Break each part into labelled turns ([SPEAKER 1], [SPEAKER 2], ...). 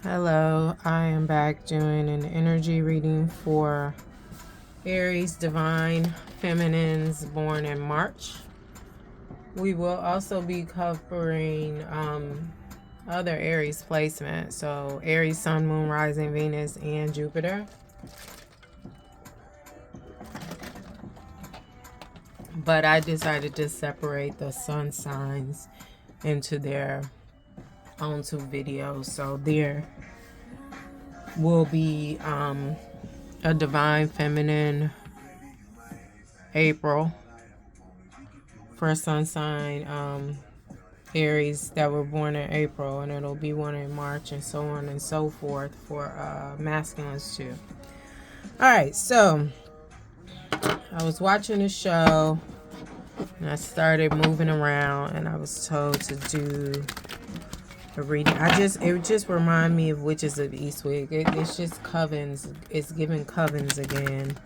[SPEAKER 1] Hello, I am back doing an energy reading for Aries Divine Feminines born in March. We will also be covering other Aries placements, so Aries, Sun, Moon, Rising, Venus, and Jupiter. But I decided to separate the sun signs into their own two videos, so there will be a Divine Feminine April for sun sign Aries that were born in April, and it'll be one in March, and so on and so forth for masculines too. All right, so I was watching a show and I started moving around, and I was told to do a reading. It just reminded me of Witches of Eastwick. It's just covens. It's giving covens again,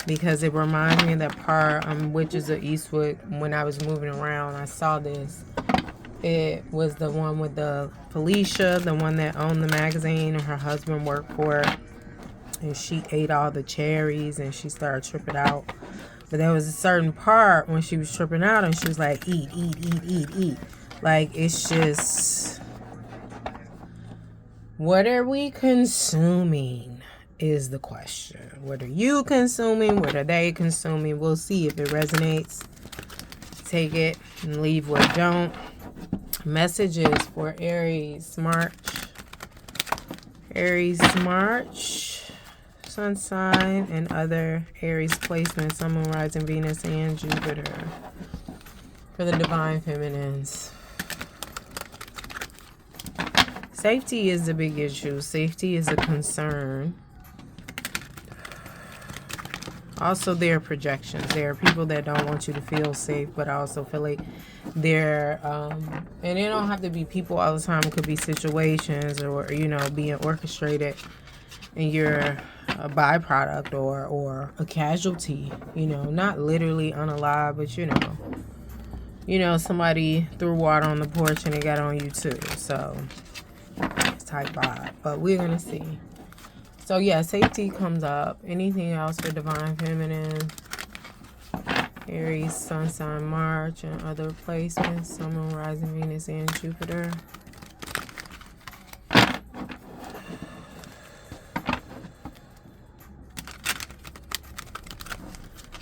[SPEAKER 1] because it reminds me of that part Witches of Eastwick. When I was moving around, I saw this. It was the one with the Felicia, the one that owned the magazine, and her husband worked for it, and she ate all the cherries and she started tripping out. But there was a certain part when she was tripping out and she was like, eat, eat, eat, eat, eat. Like, it's just, what are we consuming is the question. What are you consuming? What are they consuming? We'll see if it resonates. Take it and leave what don't. Messages for Aries March. Aries March, sun sign, and other Aries placements, Sun, Moon, Rising, Venus, and Jupiter for the Divine Feminines. Safety is the big issue. Safety is a concern. Also, there are projections. There are people that don't want you to feel safe, but I also feel like they're, and it don't have to be people all the time. It could be situations or, being orchestrated, and you're a byproduct or a casualty, not literally unalive, but somebody threw water on the porch and it got on you too. So, it's type vibe. But we're going to see. So, yeah, safety comes up. Anything else for Divine Feminine? Aries, Sun sign, March, and other placements. Sun, Moon, Rising, Venus, and Jupiter.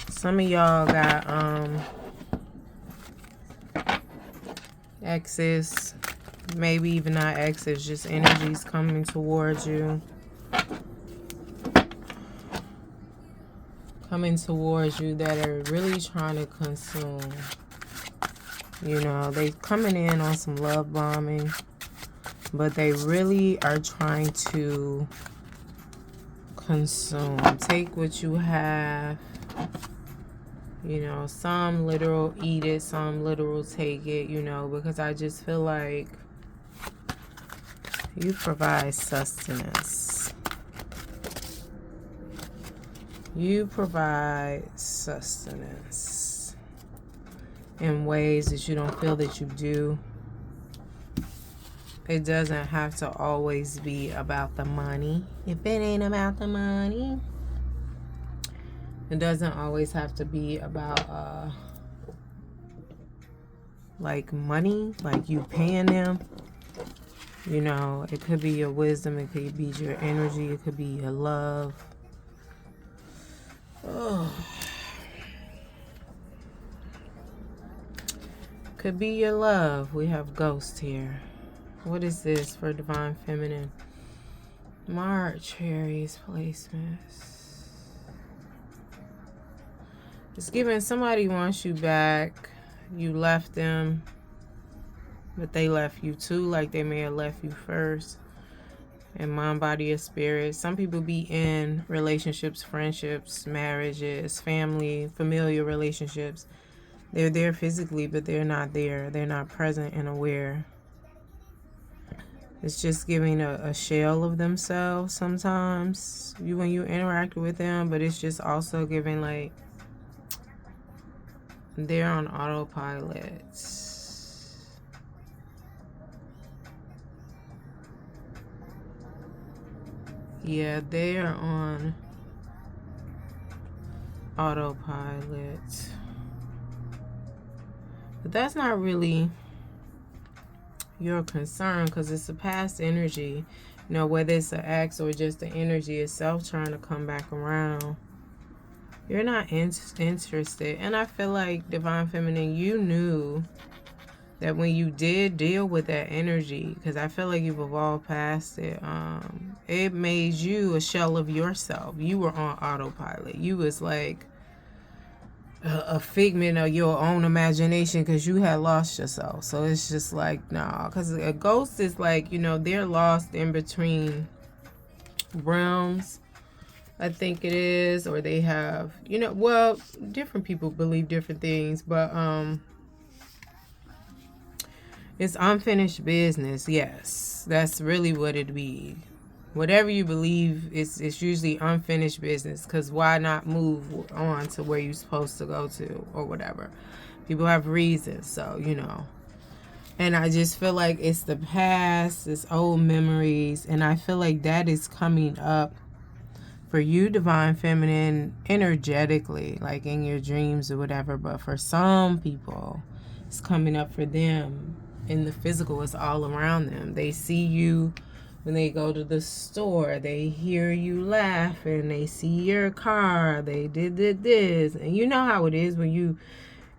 [SPEAKER 1] Some of y'all got exes. Maybe even not exes, just energies coming towards you. That are really trying to consume. They coming in on some love bombing, but they really are trying to consume. Take what you have. Some literal eat it, some literal take it, because I just feel like you provide sustenance. You provide sustenance in ways that you don't feel that you do. It doesn't have to always be about the money. If it ain't about the money, it doesn't always have to be about like money, like you paying them. It could be your wisdom, it could be your energy, it could be your love. Oh. Could be your love. We have Ghost here. What is this for Divine Feminine? March, Aries placements. It's giving somebody wants you back. You left them, but they left you too. Like they may have left you first. In mind, body, and spirit. Some people be in relationships, friendships, marriages, family, familial relationships. They're there physically, but they're not there. They're not present and aware. It's just giving a shell of themselves sometimes when you interact with them, but it's just also giving like they're on autopilot. Yeah, they are on autopilot. But that's not really your concern, because it's a past energy. You know, whether it's an ex or just the energy itself trying to come back around. You're not interested. And I feel like, Divine Feminine, you knew that when you did deal with that energy, because I feel like you've evolved past it, it made you a shell of yourself. You were on autopilot. You was like a figment of your own imagination, because you had lost yourself. So it's just like, nah, because a ghost is like, you know, they're lost in between realms, I think it is, or they have, you know, well, different people believe different things, but it's unfinished business. Yes, that's really what it be. Whatever you believe, it's usually unfinished business, because why not move on to where you're supposed to go to, or whatever. People have reasons, so, you know. And I just feel like it's the past, it's old memories, and I feel like that is coming up for you, Divine Feminine, energetically, like in your dreams or whatever. But for some people, it's coming up for them in the physical. It's all around them. They see you when they go to the store. They hear you laughing. They see your car. They did this. And you know how it is when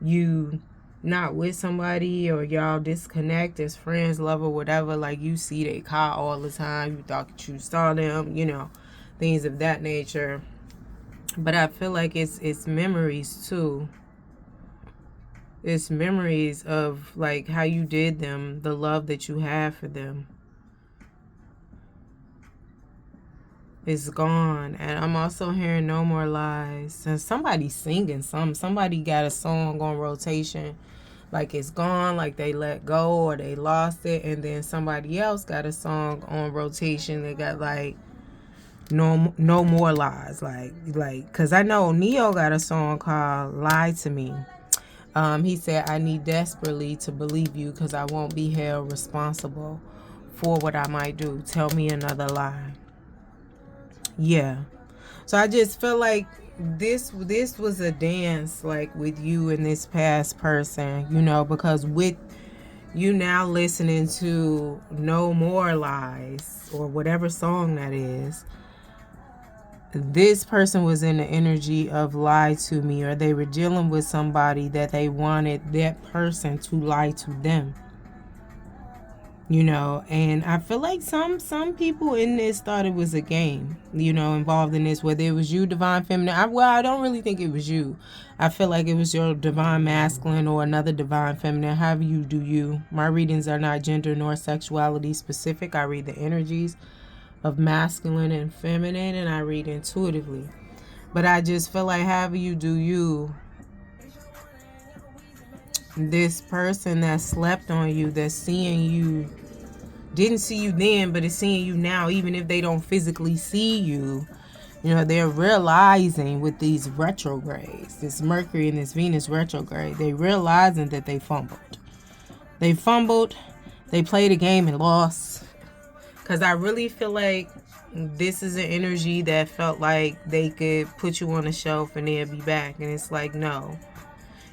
[SPEAKER 1] you not with somebody, or y'all disconnect as friends, lover, whatever. Like, you see their car all the time. You thought that you saw them, you know, things of that nature. But I feel like it's memories too. It's memories of like how you did them, the love that you have for them. It's gone. And I'm also hearing no more lies. And somebody's singing somebody got a song on rotation, like it's gone, like they let go or they lost it. And then somebody else got a song on rotation. They got like no more lies, like because I know Neo got a song called Lie to Me. He said, I need desperately to believe you, because I won't be held responsible for what I might do. Tell me another lie. Yeah. So I just feel like this was a dance, like with you and this past person, you know, because with you now listening to No More Lies, or whatever song that is, this person was in the energy of lie to me, or they were dealing with somebody that they wanted that person to lie to them, you know. And I feel like some people in this thought it was a game, you know, involved in this, whether it was you, Divine Feminine. I don't really think it was you. I feel like it was your Divine Masculine or another Divine Feminine, however you do you. My readings are not gender nor sexuality specific. I read the energies of masculine and feminine, and I read intuitively. But I just feel like however you do you, this person that slept on you, that's seeing you, didn't see you then, but is seeing you now, even if they don't physically see you, you know, they're realizing with these retrogrades, this Mercury and this Venus retrograde, they realizing that they fumbled. They played a game and lost. Because I really feel like this is an energy that felt like they could put you on a shelf and they'll be back. And it's like, no.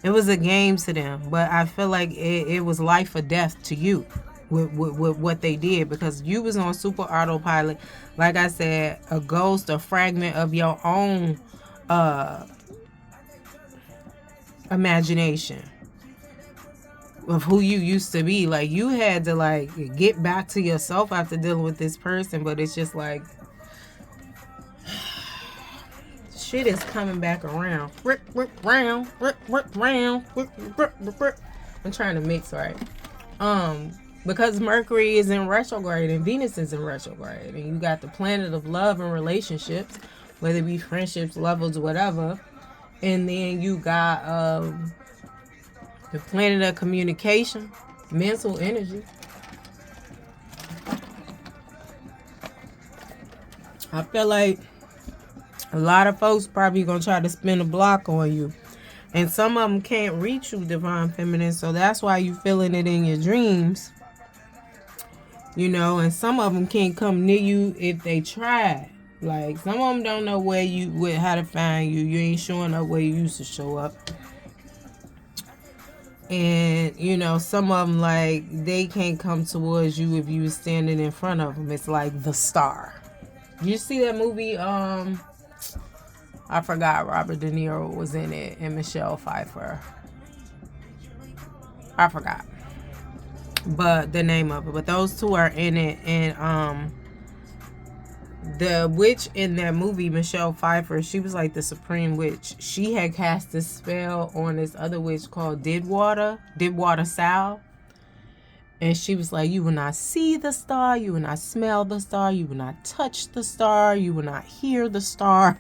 [SPEAKER 1] It was a game to them. But I feel like it was life or death to you with what they did. Because you was on super autopilot. Like I said, a ghost, a fragment of your own imagination. Of who you used to be. Like, you had to like get back to yourself after dealing with this person, but it's just like shit is coming back around. I'm trying to mix right. Because Mercury is in retrograde and Venus is in retrograde, and you got the planet of love and relationships, whether it be friendships, lovers, whatever, and then you got the planet of communication, mental energy. I feel like a lot of folks probably gonna try to spin a block on you. And some of them can't reach you, Divine Feminine, so that's why you feeling it in your dreams. You know, and some of them can't come near you if they try. Like, some of them don't know how to find you. You ain't showing up where you used to show up. And, some of them, like, they can't come towards you if you standing in front of them. It's like The Star. You see that movie? I forgot Robert De Niro was in it and Michelle Pfeiffer. I forgot. But the name of it. But those two are in it. And, the witch in that movie, Michelle Pfeiffer, she was like the supreme witch. She had cast a spell on this other witch called Didwater Sal. And she was like, you will not see the star, you will not smell the star, you will not touch the star, you will not hear the star.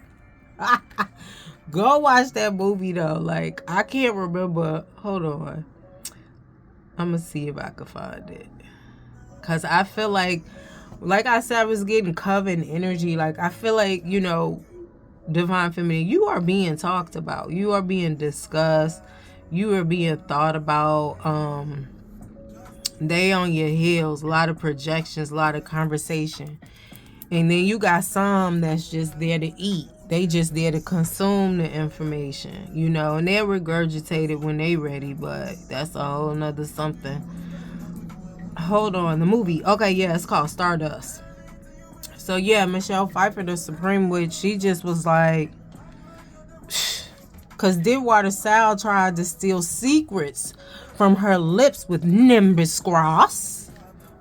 [SPEAKER 1] Go watch that movie though. Like, I can't remember. Hold on. I'm going to see if I can find it. Because I feel like I said, I was getting coven energy. Like, I feel like, Divine Feminine, you are being talked about. You are being discussed. You are being thought about. They on your heels. A lot of projections, a lot of conversation. And then you got some that's just there to eat. They just there to consume the information, and they'll regurgitate it when they ready, but that's a whole nother something. Hold on, the movie. Okay, yeah, it's called Stardust. So yeah, Michelle Pfeiffer, the Supreme Witch, she just was like, because Didwater Sal tried to steal secrets from her lips with Nimbus Grass.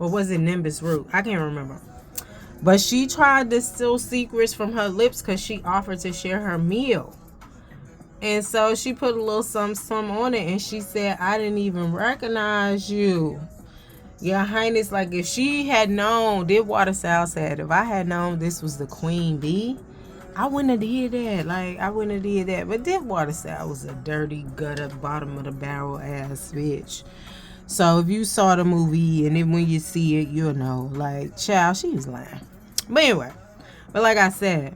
[SPEAKER 1] Or was it Nimbus Root? I can't remember. But she tried to steal secrets from her lips because she offered to share her meal. And so she put a little some on it, and she said, I didn't even recognize you. Your Highness, like, if she had known, Didwater Sal said, if I had known this was the Queen Bee, I wouldn't have did that. Like, I wouldn't have did that. But Didwater Sal was a dirty, gutter, bottom of the barrel ass bitch. So if you saw the movie, and then when you see it, you'll know. Like, child, she was lying. But anyway, like I said,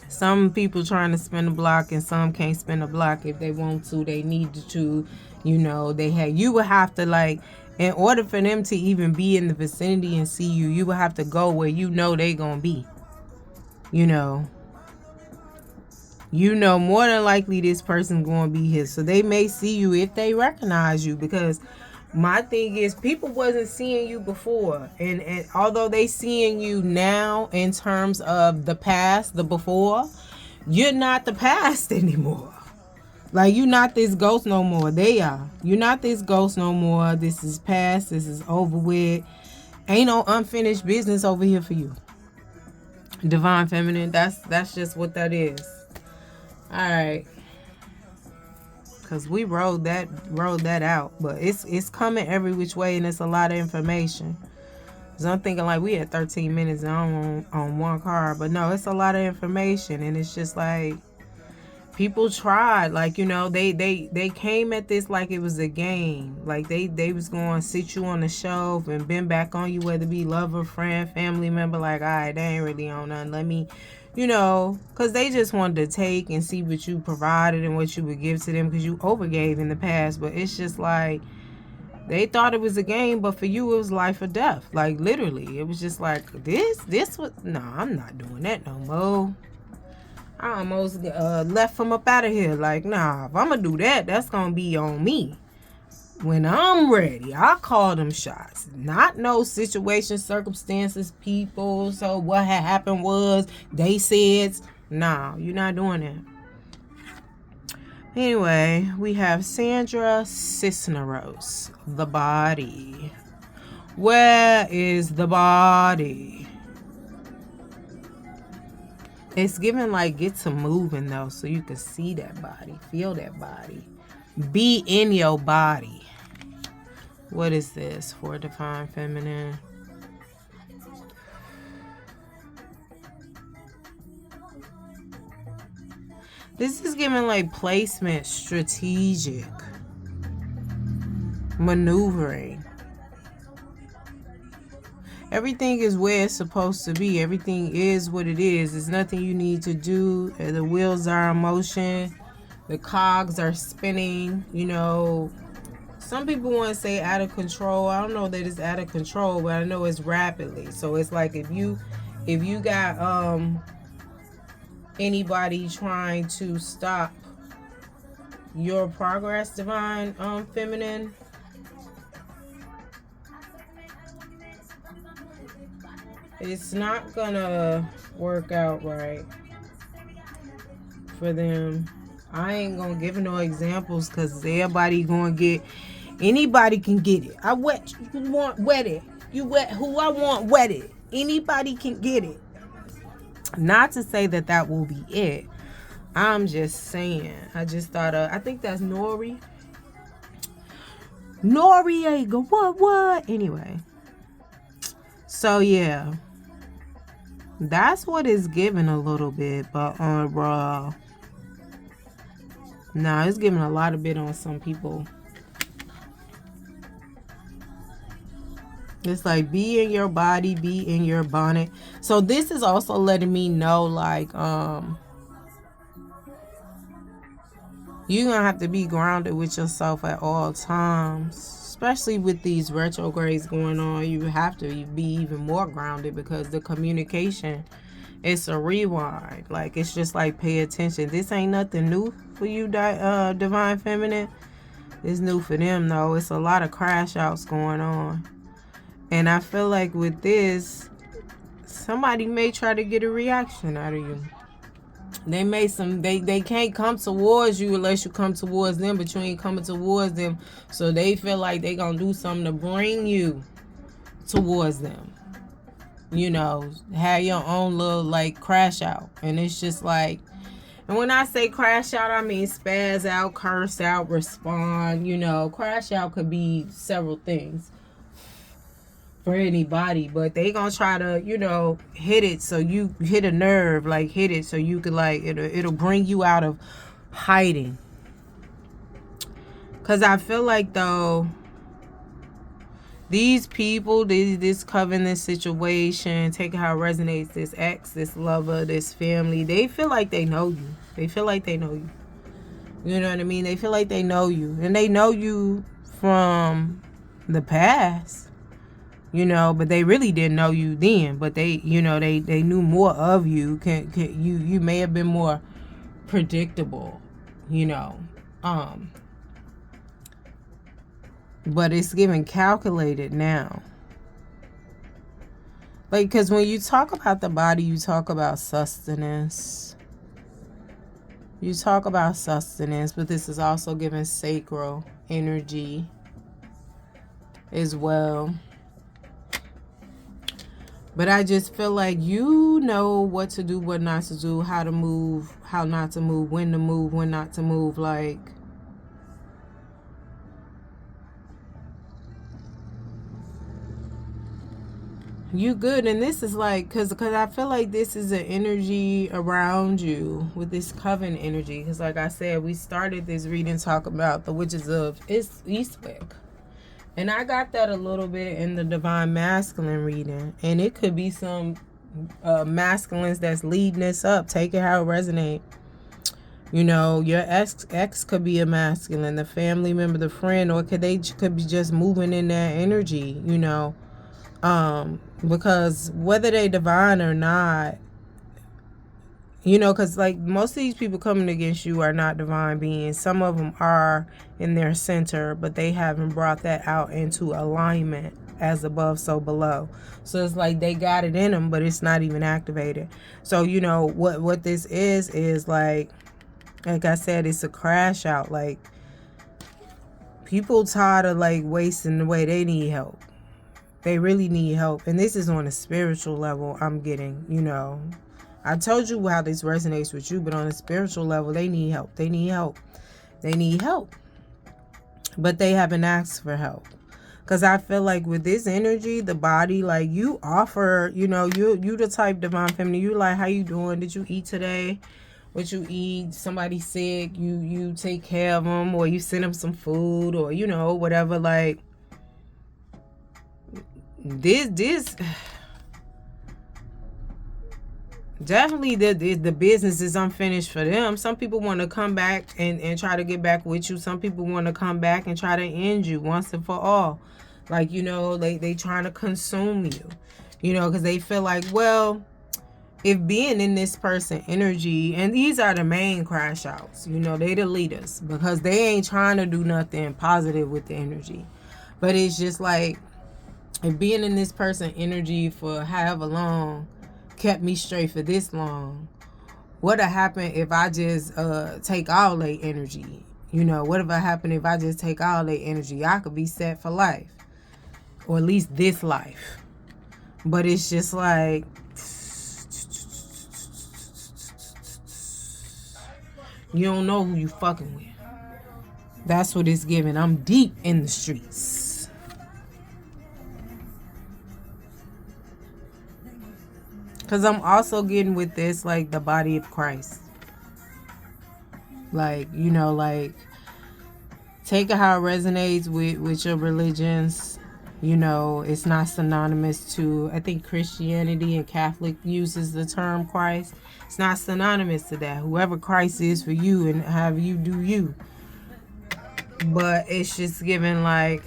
[SPEAKER 1] some people trying to spin the block, and some can't spin the block if they want to. They need to, you would have to, like, in order for them to even be in the vicinity and see you, you would have to go where they gonna be. More than likely this person gonna be here. So they may see you if they recognize you, because my thing is, people wasn't seeing you before. And although they seeing you now in terms of the past, the before, you're not the past anymore. Like, you're not this ghost no more. They are. You're not this ghost no more. This is past. This is over with. Ain't no unfinished business over here for you. Divine Feminine, that's just what that is. Alright. Because we rode that out. But it's coming every which way, and it's a lot of information. So I'm thinking, like, we had 13 minutes on one card. But no, it's a lot of information. And it's just like, people tried, like, they came at this like it was a game. Like, they was going to sit you on the shelf and bend back on you, whether it be lover, friend, family member. Like, all right, they ain't really on nothing. Let me, because they just wanted to take and see what you provided and what you would give to them, because you overgave in the past. But it's just like, they thought it was a game, but for you, it was life or death. Like, literally. It was just like, this was, no, I'm not doing that no more. I almost left from up out of here. Like, nah, if I'm going to do that, that's going to be on me. When I'm ready, I call them shots. Not no situation, circumstances, people. So what had happened was, they said, nah, you're not doing that. Anyway, we have Sandra Cisneros, the body. Where is the body? It's giving, like, get to moving, though, so you can see that body, feel that body. Be in your body. What is this for Divine Feminine? This is giving, like, placement, strategic, maneuvering. Everything is where it's supposed to be. Everything is what it is. There's nothing you need to do. The wheels are in motion. The cogs are spinning. Some people want to say out of control. I don't know that it's out of control, but I know it's rapidly. So it's like, if you If you got anybody trying to stop your progress, divine feminine, it's not gonna work out right for them. I ain't gonna give no examples because everybody gonna get, anybody can get it. I wet, you want wetted. You wet who I want wetted. Anybody can get it. Not to say that that will be it. I'm just saying. I just thought I think that's Noriega. What? Anyway. So yeah. That's what it's giving a little bit, but nah, it's giving a lot of bit on some people. It's like, be in your body, be in your bonnet. So this is also letting me know, like, you're gonna have to be grounded with yourself at all times, especially with these retrogrades going on. You have to be even more grounded because the communication, it's a rewind. Like, it's just like, pay attention. This ain't nothing new for you, divine feminine. It's new for them though. It's a lot of crash outs going on. And I feel like with this, somebody may try to get a reaction out of you. They may they can't come towards you unless you come towards them, but you ain't coming towards them. So they feel like they gonna do something to bring you towards them. You know, have your own little like crash out. And it's just like, and when I say crash out, I mean spaz out, curse out, respond. You know, crash out could be several things for anybody, but they gonna try to, you know, hit it so you hit a nerve, like hit it so you could like, it'll bring you out of hiding. Because I feel like though, these people, this covenant situation, take how it resonates, this ex, this lover, this family, they feel like they know you. They feel like they know you. You know what I mean? They feel like they know you. And they know you from the past. You know, but they really didn't know you then. But they, you know, they knew more of you. You may have been more predictable, you know. But it's giving calculated now. Like, because when you talk about the body, you talk about sustenance. You talk about sustenance, but this is also giving sacral energy as well. But I just feel like you know what to do, what not to do, how to move, how not to move, when to move, when not to move. Like, you good. And this is like, because I feel like this is an energy around you with this coven energy. Because like I said, we started this reading talking about the witches of Eastwick. And I got that a little bit in the divine masculine reading. And it could be some masculines that's leading this up. Take it how it resonates. You know, your ex could be a masculine, the family member, the friend, or could be just moving in that energy, you know. Because whether they divine or not, you know, because like most of these people coming against you are not divine beings. Some of them are in their center, but they haven't brought that out into alignment as above, so below. So it's like they got it in them, but it's not even activated. So, you know, what this is like I said, it's a crash out. Like, people tired of like wasting away. They need help. They really need help. And this is on a spiritual level I'm getting, you know. I told you how this resonates with you, but on a spiritual level, they need help. They need help. They need help. But they haven't asked for help. Because I feel like with this energy, the body, like you offer, you know, you the type divine feminine. You like, how you doing? Did you eat today? What you eat? Somebody sick, you take care of them, or you send them some food, or, you know, whatever. Like, this definitely the business is unfinished for them. Some people want to come back and try to get back with you. Some people want to come back and try to end you once and for all. Like, you know, they trying to consume you, you know, because they feel like, well, if being in this person energy, and these are the main crash outs, you know, they the leaders, because they ain't trying to do nothing positive with the energy. But it's just like, if being in this person energy for however long kept me straight for this long, what'll happen if I just take all their energy? You know, whatever happen if I just take all their energy? I could be set for life, or at least this life. But it's just like, you don't know who you fucking with. That's what it's giving. I'm deep in the streets. Because I'm also getting with this, like, the body of Christ. Like, you know, like, take it how it resonates with your religions. You know, it's not synonymous to, I think Christianity and Catholic uses the term Christ. It's not synonymous to that. Whoever Christ is for you, and have you do you. But it's just given like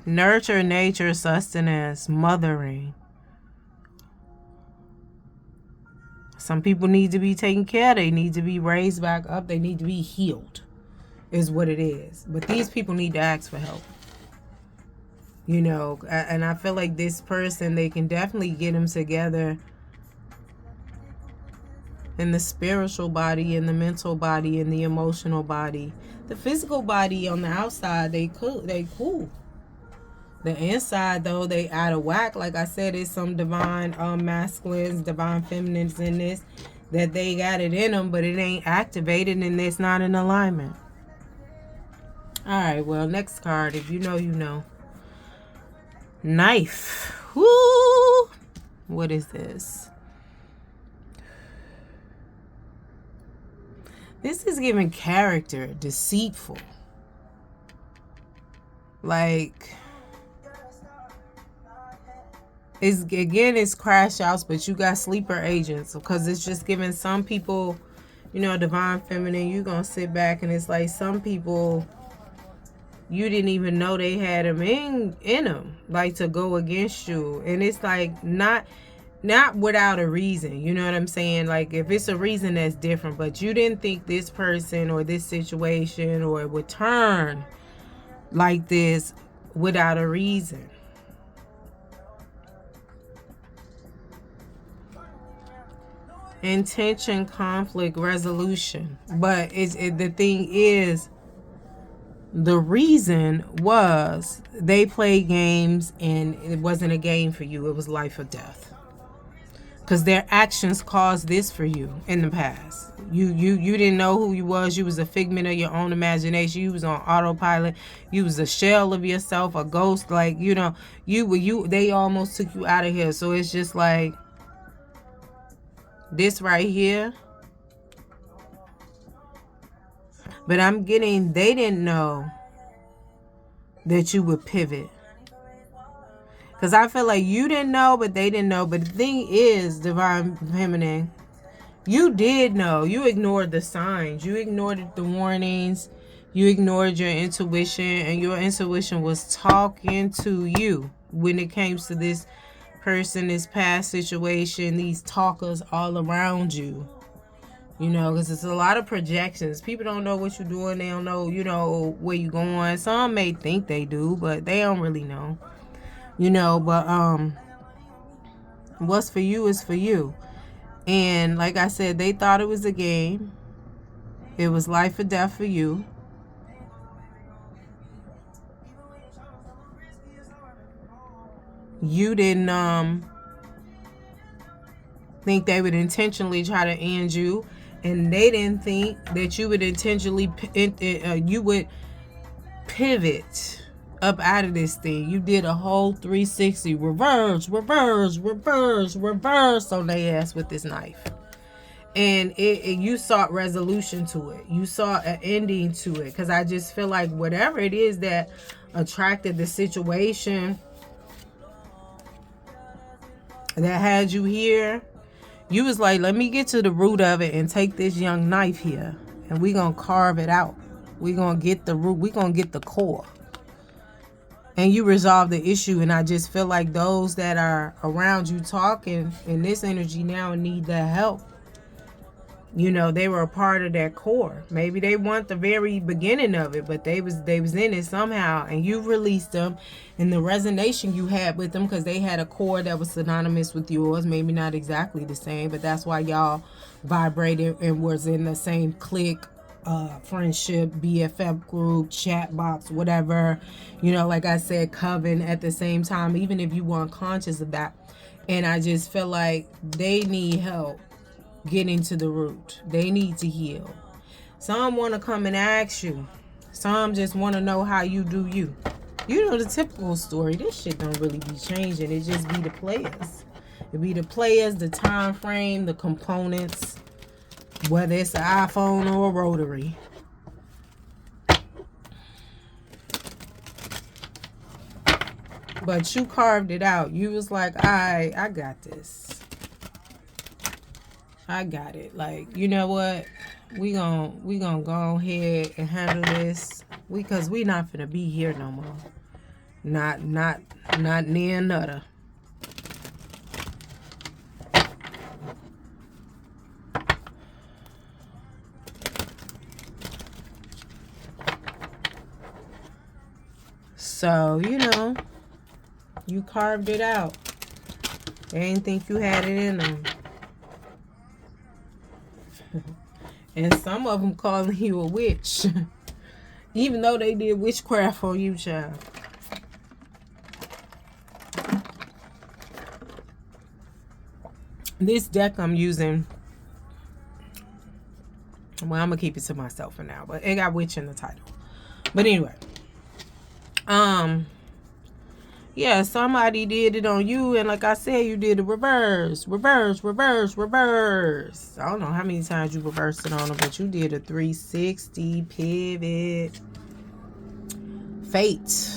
[SPEAKER 1] nurture, nature, sustenance, mothering. Some people need to be taken care of. They need to be raised back up. They need to be healed, is what it is. But these people need to ask for help. You know, and I feel like this person, they can definitely get them together in the spiritual body, in the mental body, in the emotional body. The physical body on the outside, they cool. The inside, though, they out of whack. Like I said, it's some divine masculines, divine feminines in this, that they got it in them, but it ain't activated and it's not in alignment. All right, well, next card, if you know, you know. Knife. Woo! What is this? This is giving character, deceitful. Like, it's crash outs, but you got sleeper agents, because it's just giving some people, you know, divine feminine, you gonna sit back and it's like some people you didn't even know they had them in them, like, to go against you. And it's like not without a reason, you know what I'm saying? Like, if it's a reason, that's different, but you didn't think this person or this situation or it would turn like this without a reason. Intention, conflict, resolution. But the thing is, the reason was they played games and it wasn't a game for you. It was life or death. Because their actions caused this for you in the past. You didn't know who you was. You was a figment of your own imagination. You was on autopilot. You was a shell of yourself, a ghost. Like, you know, they almost took you out of here. So it's just like this right here. But I'm getting, they didn't know that you would pivot. Because I feel like you didn't know, but they didn't know. But the thing is, divine feminine, you did know. You ignored the signs. You ignored the warnings. You ignored your intuition. And your intuition was talking to you when it came to this person, this past situation, these talkers all around you. You know, because it's a lot of projections. People don't know what you're doing. They don't know, you know, where you're going. Some may think they do, but they don't really know. You know, but what's for you is for you. And like I said, they thought it was a game. It was life or death for you. You didn't think they would intentionally try to end you. And they didn't think that you would intentionally, you would pivot up out of this thing. You did a whole 360, reverse on their ass with this knife. And you sought resolution to it. You saw an ending to it. Because I just feel like whatever it is that attracted the situation that had you here, you was like, let me get to the root of it and take this young knife here. And we going to carve it out. We going to get the root. We going to get the core. and you resolve the issue. And I just feel like those that are around you talking in this energy now need that help. You know, they were a part of that core. Maybe they weren't the very beginning of it, but they was in it somehow, and you released them, and the resonation you had with them, because they had a core that was synonymous with yours, maybe not exactly the same, but that's why y'all vibrated and was in the same clique, friendship, BFF group, chat box, whatever. You know, like I said, coven at the same time, even if you weren't conscious of that. And I just feel like they need help getting to the root. They need to heal. Some want to come and ask you. Some just want to know how you do you. You know the typical story. This shit don't really be changing. It just be the players. It be the players, the time frame, the components, whether it's an iPhone or a rotary. But you carved it out. You was like, I got this. I got it. Like, you know what? We gonna go ahead and handle this. Cause we not finna be here no more. Not near nutter. So, you know, you carved it out. They didn't think you had it in them. And some of them calling you a witch. Even though they did witchcraft on you, child. This deck I'm using, well, I'm going to keep it to myself for now. But it got witch in the title. But anyway. Yeah, somebody did it on you, and like I said, you did the reverse. I don't know how many times you reversed it on them, but you did a 360 pivot. Fate.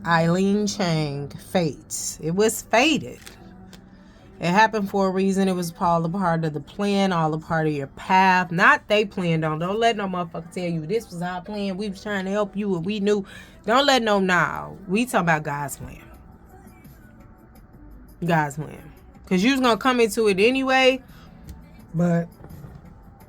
[SPEAKER 1] Eileen Chang. Fate. It was fated. It happened for a reason. It was all a part of the plan, all a part of your path. Not they planned on. Don't let no motherfucker tell you this was our plan. We was trying to help you and we knew. Don't let no now. We talking about God's plan. God's plan. Because you was going to come into it anyway. But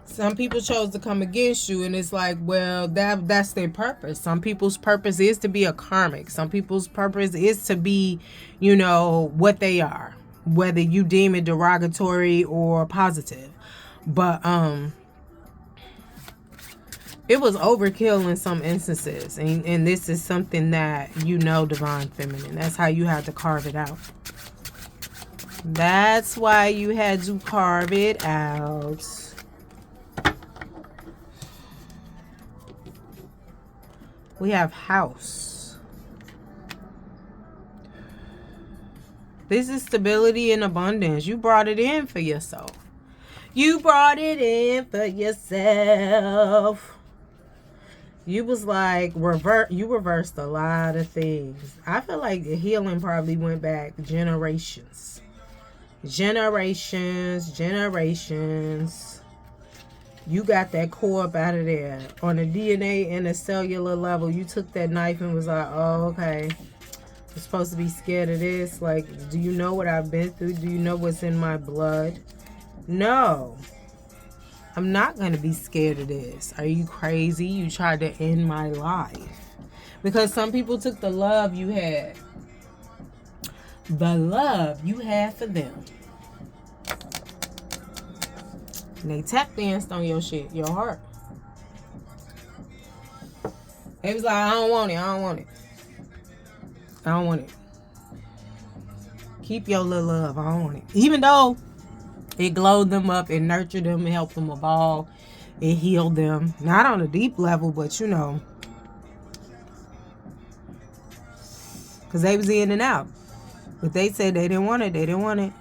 [SPEAKER 1] some people chose to come against you. And it's like, well, that's their purpose. Some people's purpose is to be a karmic. Some people's purpose is to be, you know, what they are. Whether you deem it derogatory or positive. But it was overkill in some instances. And this is something that you know, divine feminine. That's how you have to carve it out. That's why you had to carve it out. We have house. This is stability and abundance. You brought it in for yourself. You brought it in for yourself. You was like, you reversed a lot of things. I feel like the healing probably went back generations. Generations. You got that core up out of there. On the DNA and the cellular level, you took that knife and was like, oh, okay. I'm supposed to be scared of this. Like, do you know what I've been through? Do you know what's in my blood? No. I'm not going to be scared of this. Are you crazy? You tried to end my life. Because some people took the love you had. The love you had for them. And they tap danced on your shit, your heart. They was like, I don't want it. Keep your little love. I don't want it. Even though it glowed them up, it nurtured them, it helped them evolve, it healed them. Not on a deep level, but you know. Because they was in and out. But they said they didn't want it.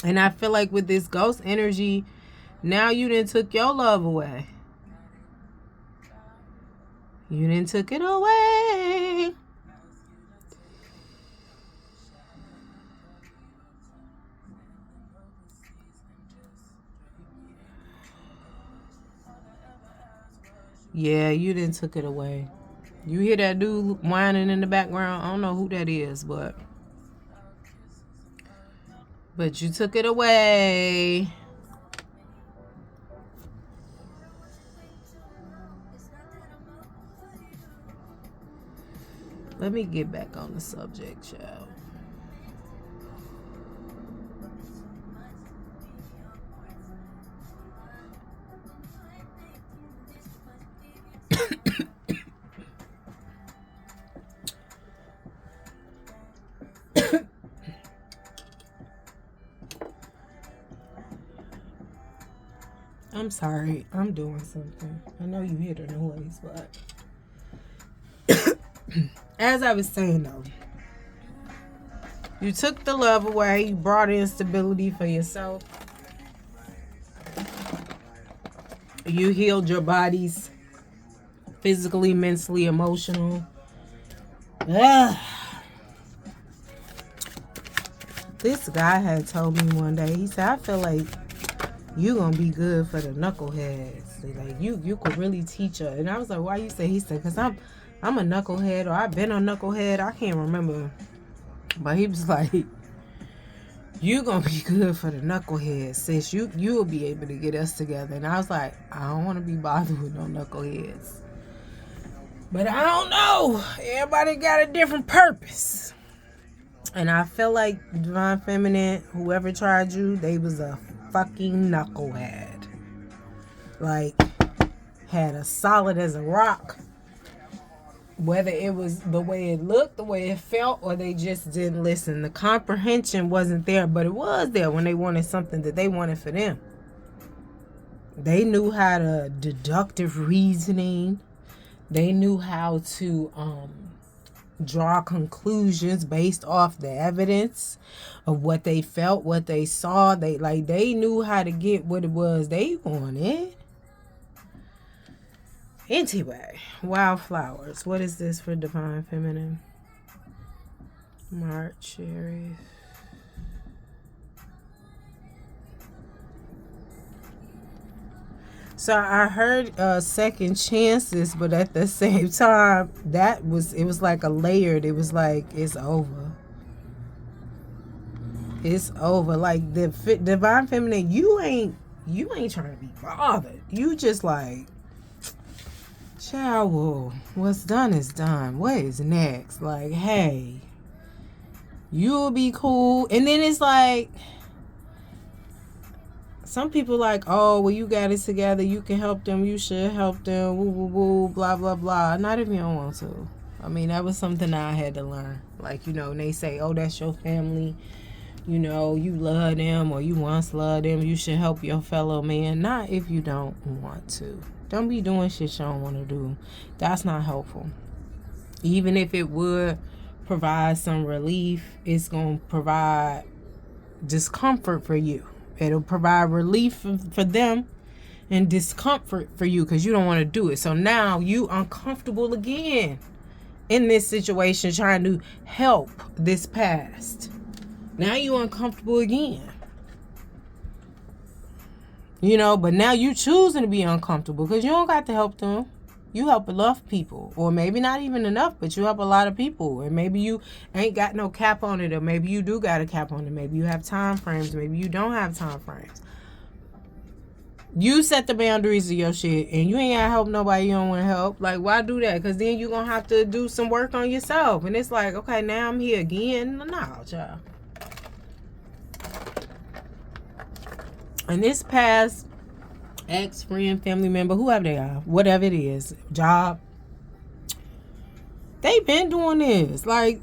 [SPEAKER 1] And I feel like with this ghost energy, now you done took your love away. You done took it away. Yeah, you done took it away. You hear that dude whining in the background? I don't know who that is, but you took it away. Let me get back on the subject, child. I'm sorry. I'm doing something. I know you hear the noise, but as I was saying, though, you took the love away. You brought in stability for yourself. You healed your bodies physically, mentally, emotional. This guy had told me one day, he said, I feel like you gonna be good for the knuckleheads. Like you could really teach her. And I was like, why you say? He said, because I'm a knucklehead, or I've been a knucklehead. I can't remember. But he was like, you gonna be good for the knuckleheads, sis. You will be able to get us together. And I was like, I don't want to be bothered with no knuckleheads. But I don't know. Everybody got a different purpose. And I feel like Divine Feminine, whoever tried you, they was a fucking knucklehead. Like, had a solid as a rock. Whether it was the way it looked, the way it felt, or they just didn't listen. The comprehension wasn't there, but it was there when they wanted something that they wanted for them. They knew how to deductive reasoning. They knew how to draw conclusions based off the evidence of what they felt, what they saw. They knew how to get what it was they wanted. Anyway, wildflowers. What is this for Divine Feminine? March, Aries. So I heard second chances, but at the same time, it was like a layered. It was like, it's over. It's over. Like the Divine Feminine, you ain't trying to be bothered. You just like, child, what's done is done. What is next? Like, hey, you'll be cool. And then it's like, some people like, oh, well, you got it together. You can help them. You should help them. Woo, woo, woo, blah, blah, blah. Not if you don't want to. I mean, that was something I had to learn. Like, you know, and they say, oh, that's your family. You know, you love them or you once loved them. You should help your fellow man. Not if you don't want to. Don't be doing shit you don't want to do. That's not helpful. Even if it would provide some relief, it's going to provide discomfort for you. It'll provide relief for them and discomfort for you because you don't want to do it. So now you uncomfortable again in this situation trying to help this past. Now you uncomfortable again. You know, but now you choosing to be uncomfortable because you don't got to help them. You help enough people, or maybe not even enough, but you help a lot of people. And maybe you ain't got no cap on it, or maybe you do got a cap on it. Maybe you have time frames. Maybe you don't have time frames. You set the boundaries of your shit, and you ain't got to help nobody you don't want to help. Like, why do that? Because then you're going to have to do some work on yourself. And it's like, okay, now I'm here again. No, child. And this past ex, friend, family member, whoever they are, whatever it is, job, they been doing this. Like,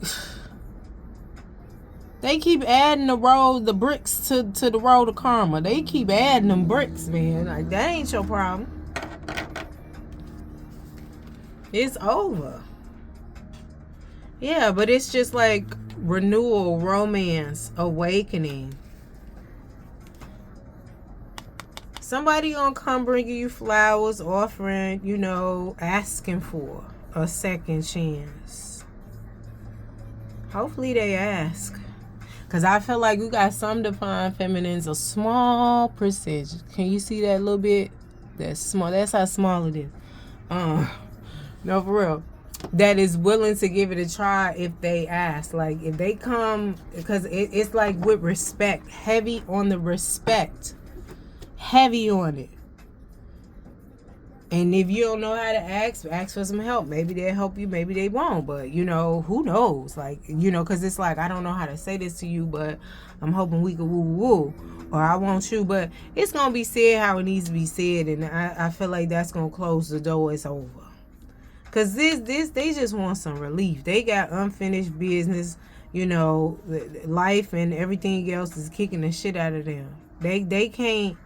[SPEAKER 1] they keep adding the bricks to the road of karma. They keep adding them bricks, man. Like, that ain't your problem. It's over. Yeah, but it's just like renewal, romance, awakening. Somebody gonna come bringing you flowers, offering, you know, asking for a second chance. Hopefully they ask. Because I feel like you got some Divine Feminines, a small percentage. Can you see that little bit? That's small. That's how small it is. No, for real. that is willing to give it a try if they ask. Like if they come, because it's like with respect, heavy on the respect, heavy on it. And if you don't know how to ask for some help. Maybe they'll help you, maybe they won't. But, you know, who knows? Like, you know, because it's like, I don't know how to say this to you, but I'm hoping we can woo-woo. Or I want you. But it's going to be said how it needs to be said. And I feel like that's going to close the door. It's over. Because they just want some relief. They got unfinished business. You know, life and everything else is kicking the shit out of them. They can't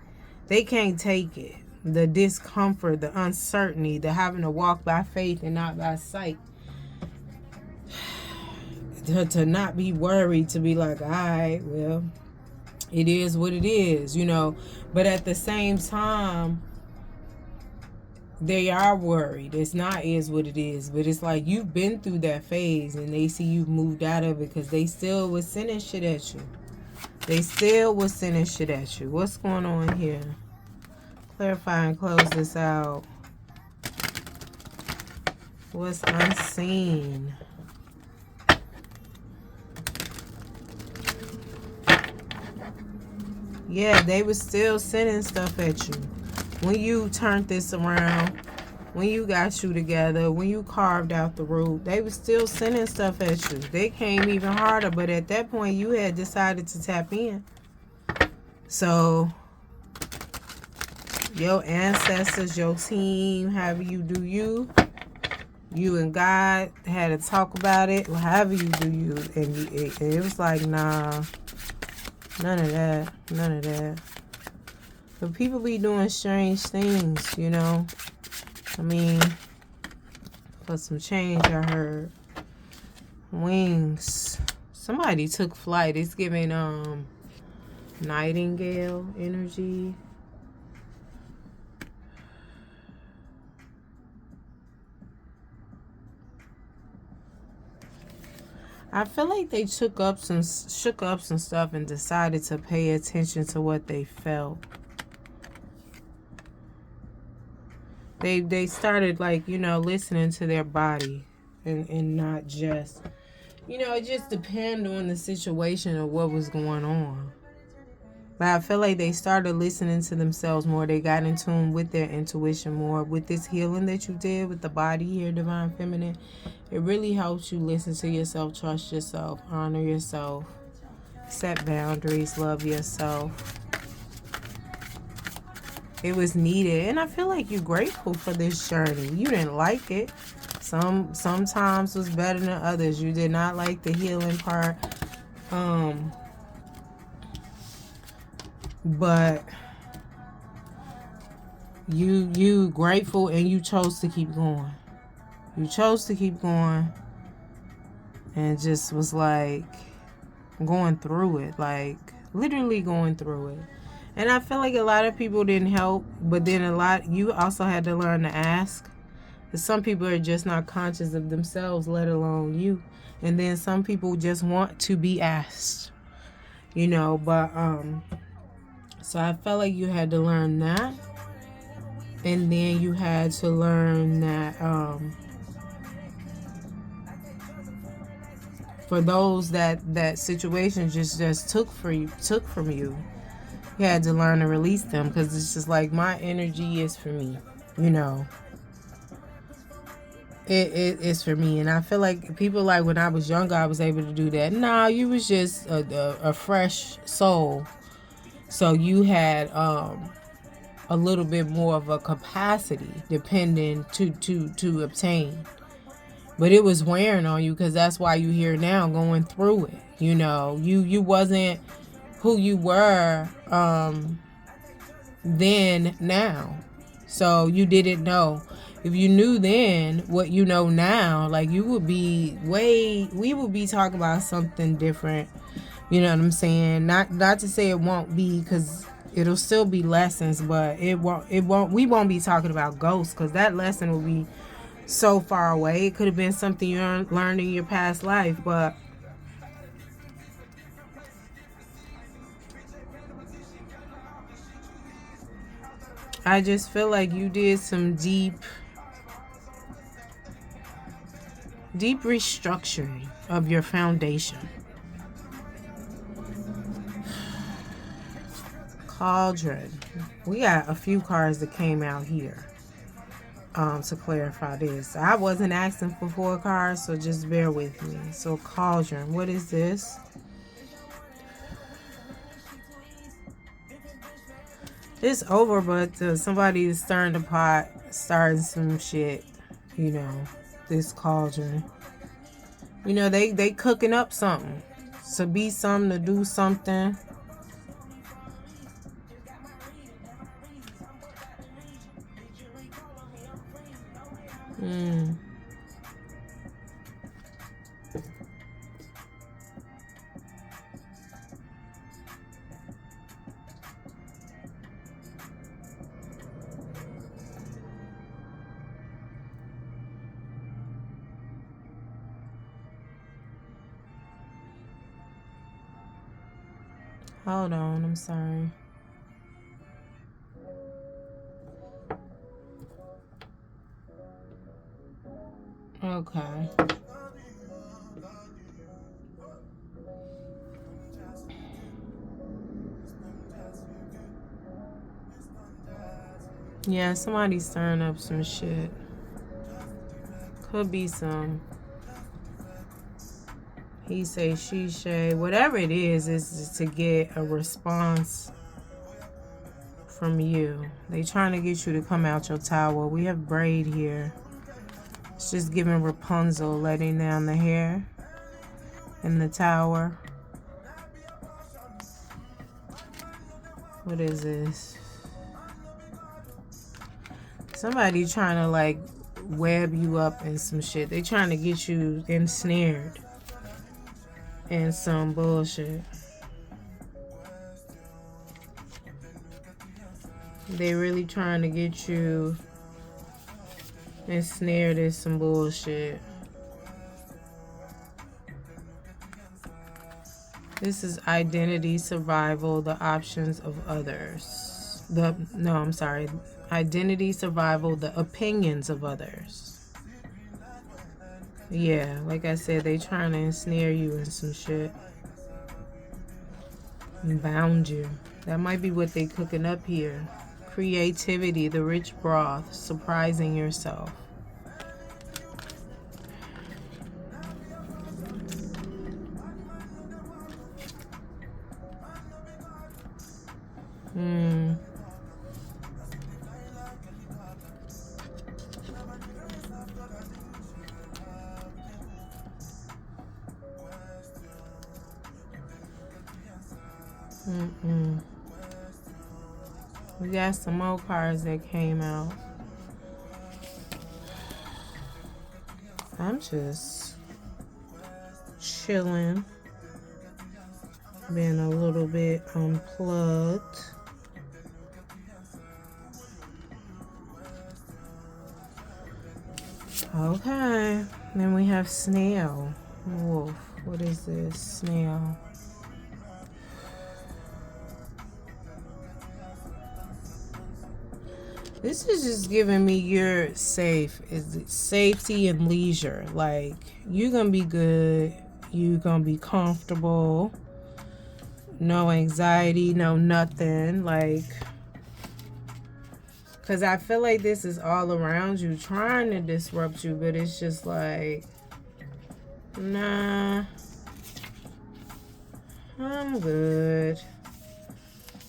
[SPEAKER 1] take it. The discomfort, the uncertainty, the having to walk by faith and not by sight. To not be worried, to be like, all right, well, it is what it is, you know. But at the same time, they are worried. It's not is what it is. But it's like you've been through that phase and they see you've moved out of it because they still was sending shit at you. They still was sending shit at you. What's going on here? Clarify and close this out. What's unseen? Yeah, they were still sending stuff at you. When you turned this around, when you got you together, when you carved out the root, they were still sending stuff at you. They came even harder, but at that point, you had decided to tap in. So your ancestors, your team, however you do you and God had to talk about it, however you do you, and it was like, nah, none of that. But people be doing strange things, you know. I mean, for some change, I heard wings. Somebody took flight. It's giving nightingale energy. I feel like they shook up some stuff and decided to pay attention to what they felt. They started, like, you know, listening to their body and not just, you know, it just depends on the situation of what was going on. But I feel like they started listening to themselves more. They got in tune with their intuition more. With this healing that you did with the body here, Divine Feminine, it really helps you listen to yourself, trust yourself, honor yourself, set boundaries, love yourself. It was needed. And I feel like you're grateful for this journey. You didn't like it. Sometimes was better than others. You did not like the healing part. But you grateful and you chose to keep going. You chose to keep going and just was like going through it, like literally going through it. And I feel like a lot of people didn't help, but then you also had to learn to ask. Because some people are just not conscious of themselves, let alone you. And then some people just want to be asked, you know, but so I felt like you had to learn that. And then you had to learn that for those that situation just took from you, you had to learn to release them, because it's just like, my energy is for me, you know. It is for me. And I feel like people, like, when I was younger, I was able to do that. Nah, you was just a fresh soul. So you had a little bit more of a capacity depending to obtain. But it was wearing on you, because that's why you here now going through it. You know, you wasn't who you were then now. So you didn't know. If you knew then what you know now, like, you would be we would be talking about something different. You know what I'm saying? Not to say it won't be, because it'll still be lessons, but we won't be talking about ghosts, because that lesson will be so far away. It could have been something you learned in your past life, but I just feel like you did some deep Deep restructuring of your foundation. Cauldron. We got a few cards that came out here to clarify this. I wasn't asking for 4 cards, so just bear with me. So cauldron, what is this? It's over, but somebody is stirring the pot, starting some shit, you know, this cauldron. You know, they cooking up something. To be something, to do something. Hold on, I'm sorry. Okay. Yeah, somebody's stirring up some shit. Could be some he say, she say. Whatever it is to get a response from you. They trying to get you to come out your tower. We have braid here. It's just giving Rapunzel, letting down the hair in the tower. What is this? Somebody trying to like web you up in some shit. They trying to get you ensnared in some bullshit. They really trying to get you ensnared in some bullshit. This is identity, survival, the options of others. Identity, survival, the opinions of others. Yeah, like I said, they trying to ensnare you in some shit. And bound you. That might be what they cooking up here. Creativity, the rich broth, surprising yourself. We got some more cards that came out. I'm just chilling, being a little bit unplugged. Okay, then we have snail. Wolf. What is this? Snail. This is just giving me your safety and leisure. Like, you're going to be good. You're going to be comfortable. No anxiety, no nothing. Like, because I feel like this is all around you trying to disrupt you. But it's just like, nah, I'm good.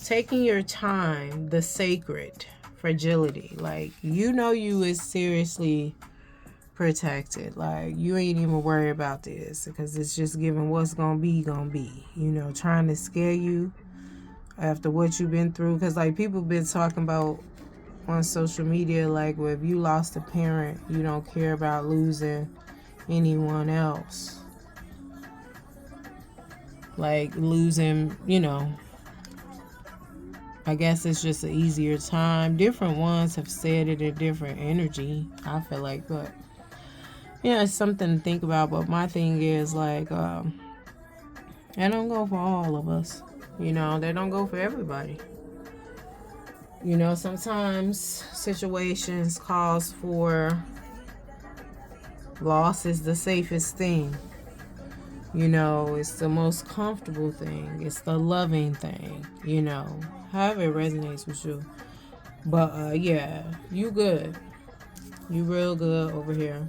[SPEAKER 1] Taking your time, the sacred. Fragility, like, you know, you is seriously protected. Like, you ain't even worried about this because it's just giving what's gonna be, you know, trying to scare you after what you've been through. Because like, people been talking about on social media, like, well, if you lost a parent, you don't care about losing anyone else, like losing, you know, I guess it's just an easier time. Different ones have said it in different energy, I feel like. But, yeah, it's something to think about. But my thing is, like, they don't go for all of us. You know, they don't go for everybody. You know, sometimes situations calls for Loss is the safest thing. You know, it's the most comfortable thing. It's the loving thing, you know. However it resonates with you. But yeah, you good. You real good over here.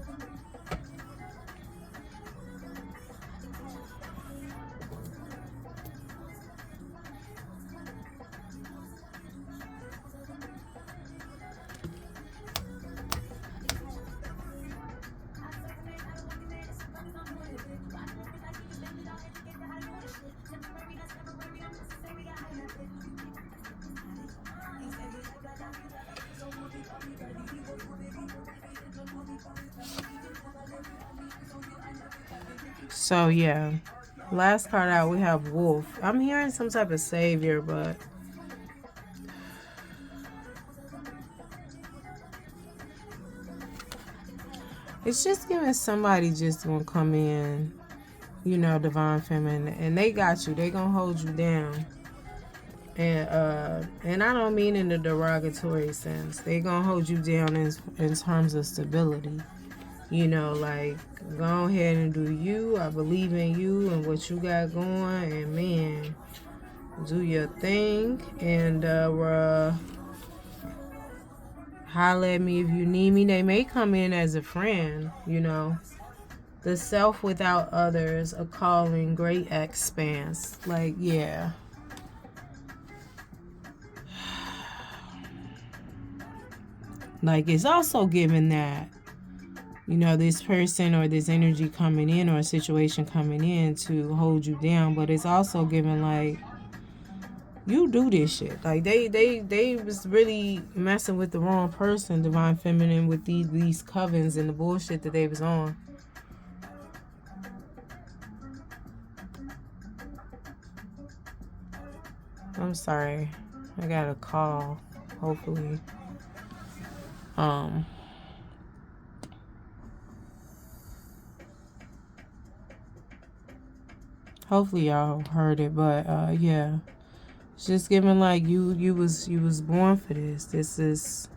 [SPEAKER 1] So yeah, last card out we have Wolf. I'm hearing some type of savior, but it's just giving somebody just gonna come in, you know, divine feminine, and they got you. They gonna hold you down. And I don't mean in a derogatory sense. They gonna hold you down in terms of stability. You know, like, go ahead and do you. I believe in you and what you got going. And, man, do your thing. And holler at me if you need me. They may come in as a friend, you know. The self without others, a calling, great expanse. Like, yeah. Like, it's also given that, you know, this person or this energy coming in or a situation coming in to hold you down, but it's also given like, you do this shit. Like they was really messing with the wrong person, divine feminine, with these covens and the bullshit that they was on. I'm sorry, I got a call. Hopefully, hopefully y'all heard it, but yeah, it's just giving like you was born for this. This is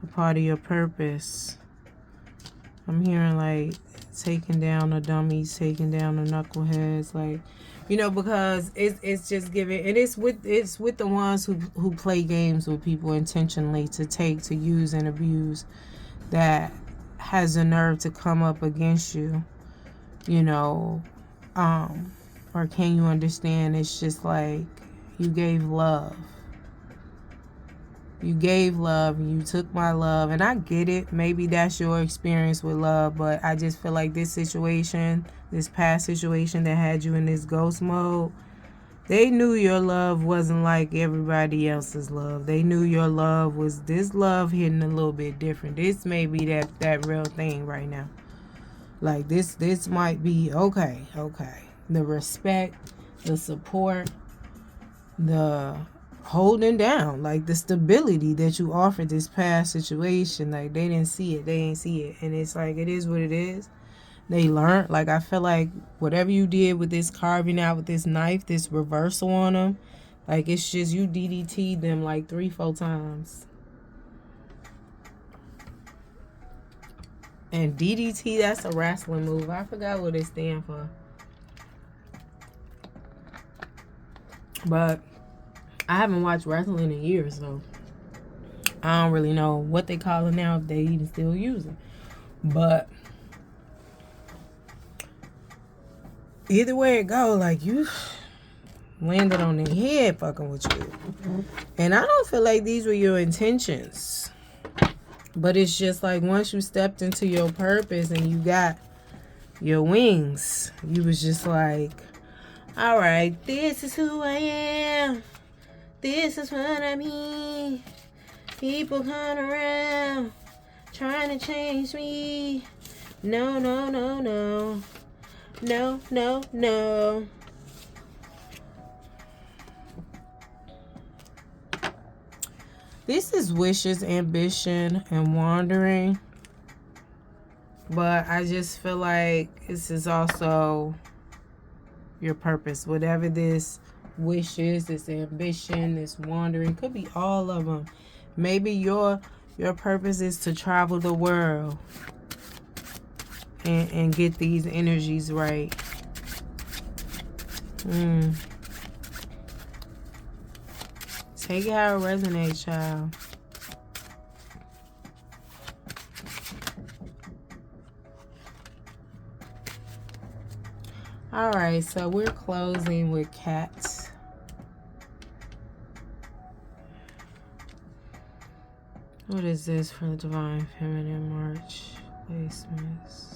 [SPEAKER 1] a part of your purpose. I'm hearing like taking down the dummies, taking down the knuckleheads, like, you know, because it's just giving, and it's with the ones who play games with people intentionally to use and abuse, that has the nerve to come up against you, you know. Or can you understand? It's just like you gave love. You gave love and you took my love, and I get it. Maybe that's your experience with love, but I just feel like this situation, this past situation that had you in this ghost mode, they knew your love wasn't like everybody else's love. They knew your love was, this love hitting a little bit different. This may be that real thing right now. Like this might be okay. The respect, the support, the holding down, like the stability that you offered this past situation, like they didn't see it, they ain't see it, and it's like, it is what it is. They learned. Like, I feel like whatever you did with this carving out with this knife, this reversal on them, like, it's just you DDT'd them like 3-4 times. And DDT, that's a wrestling move. I forgot what it stands for, but I haven't watched wrestling in years, so I don't really know what they call it now, if they even still use it. But either way it go, like, you landed on the head fucking with you. And I don't feel like these were your intentions. But it's just like, once you stepped into your purpose and you got your wings, you was just like, all right, this is who I am. This is what I mean. People come around trying to change me. No, no, no, no. No, no, no. This is wishes, ambition, and wandering. But I just feel like this is also your purpose. Whatever this wish is, this ambition, this wandering, could be all of them. Maybe your purpose is to travel the world and get these energies right. Take it how it resonates, child. Alright, so we're closing with cats. What is this for the Divine Feminine March placements?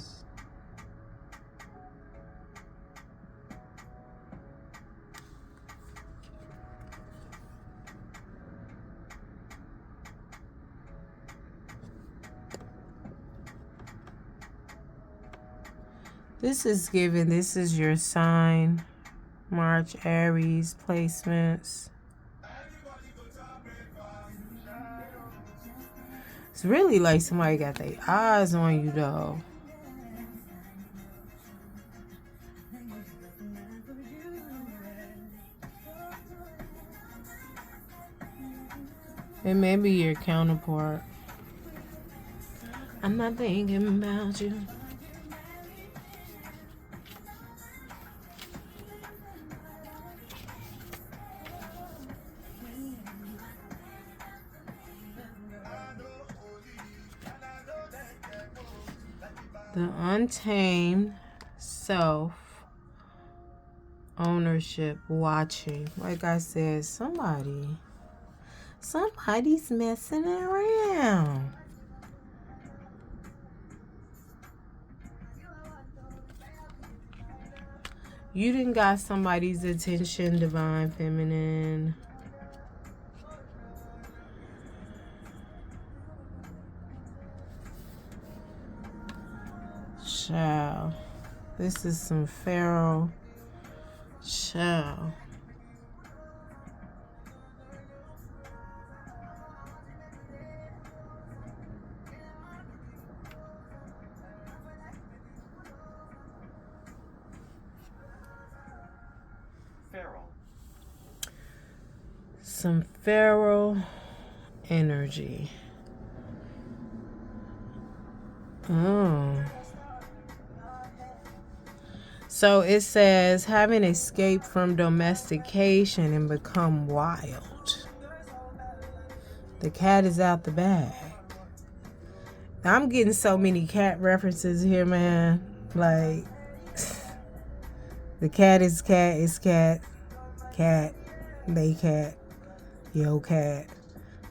[SPEAKER 1] This is given, this is your sign, March, Aries placements. It's really like somebody got their eyes on you though. It may be your counterpart. I'm not thinking about you. The untamed self, ownership, watching. Like I said, somebody's messing around. You done got somebody's attention, Divine Feminine. Child. This is some Pharaoh. Child. Some Pharaoh energy. Oh. So it says, having escaped from domestication and become wild. The cat is out the bag. I'm getting so many cat references here, man. Like, the cat is cat is cat. Cat, they cat, yo cat,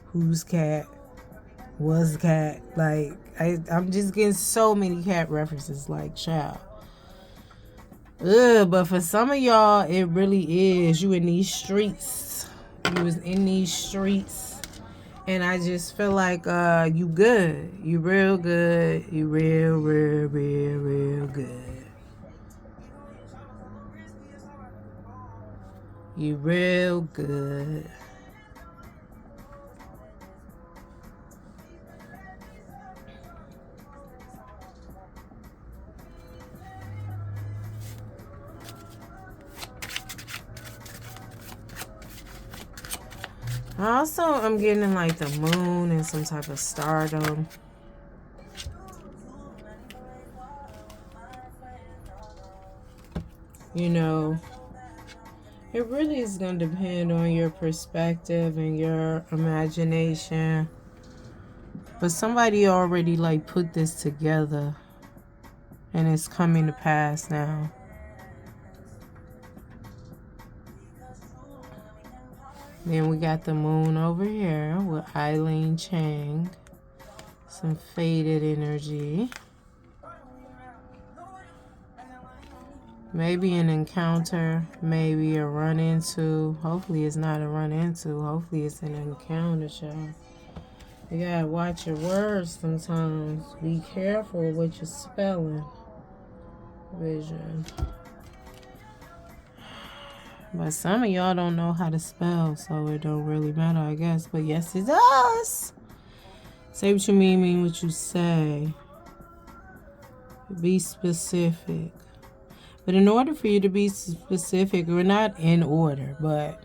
[SPEAKER 1] who's cat, was cat. Like, I'm just getting so many cat references, like, child. But for some of y'all, it really is. You in these streets. You was in these streets. And I just feel like you good. You real good. You real good. You real good. Also, I'm getting like the moon and some type of stardom. You know, it really is going to depend on your perspective and your imagination. But somebody already like put this together and it's coming to pass now. Then we got the moon over here with Eileen Chang. Some faded energy. Maybe an encounter, maybe a run-into. Hopefully it's not a run-into. Hopefully it's an encounter, child. You gotta watch your words sometimes. Be careful what you're spelling. Vision. But some of y'all don't know how to spell, so it don't really matter, I guess. But yes, it does. Say what you mean what you say. Be specific. But in order for you to be specific, we're not in order, but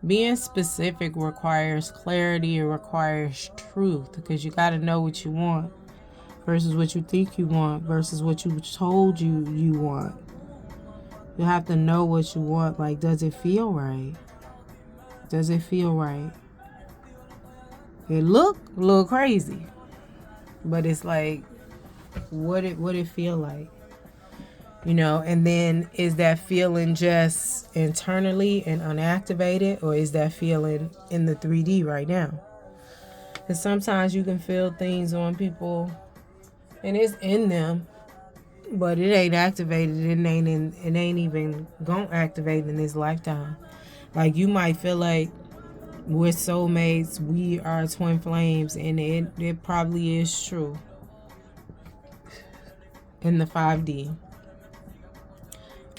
[SPEAKER 1] being specific requires clarity, it requires truth, because you got to know what you want. versus what you think you want versus what you told you want. You have to know what you want. Like, does it feel right? Does it feel right? It look a little crazy, but it's like, what it feel like? You know, and then is that feeling just internally and unactivated, or is that feeling in the 3D right now? Because sometimes you can feel things on people and it's in them, but it ain't activated. It ain't even gonna activate in this lifetime. Like, you might feel like we're soulmates, we are twin flames, and it probably is true in the 5D.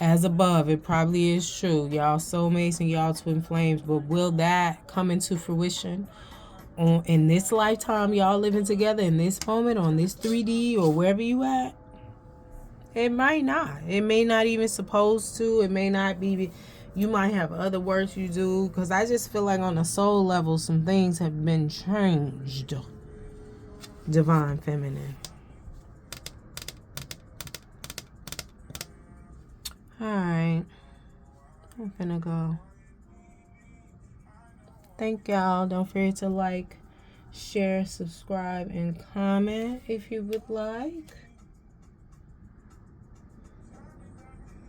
[SPEAKER 1] As above, it probably is true. Y'all soulmates and y'all twin flames, but will that come into fruition in this lifetime, y'all living together in this moment, on this 3D, or wherever you at? It might not. It may not even supposed to. It may not be. You might have other work you do, because I just feel like on a soul level, some things have been changed. Divine Feminine. Alright. I'm finna go. Thank y'all. Don't forget to like, share, subscribe, and comment if you would like.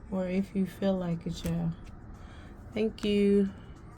[SPEAKER 1] Or if you feel like it, y'all. Thank you.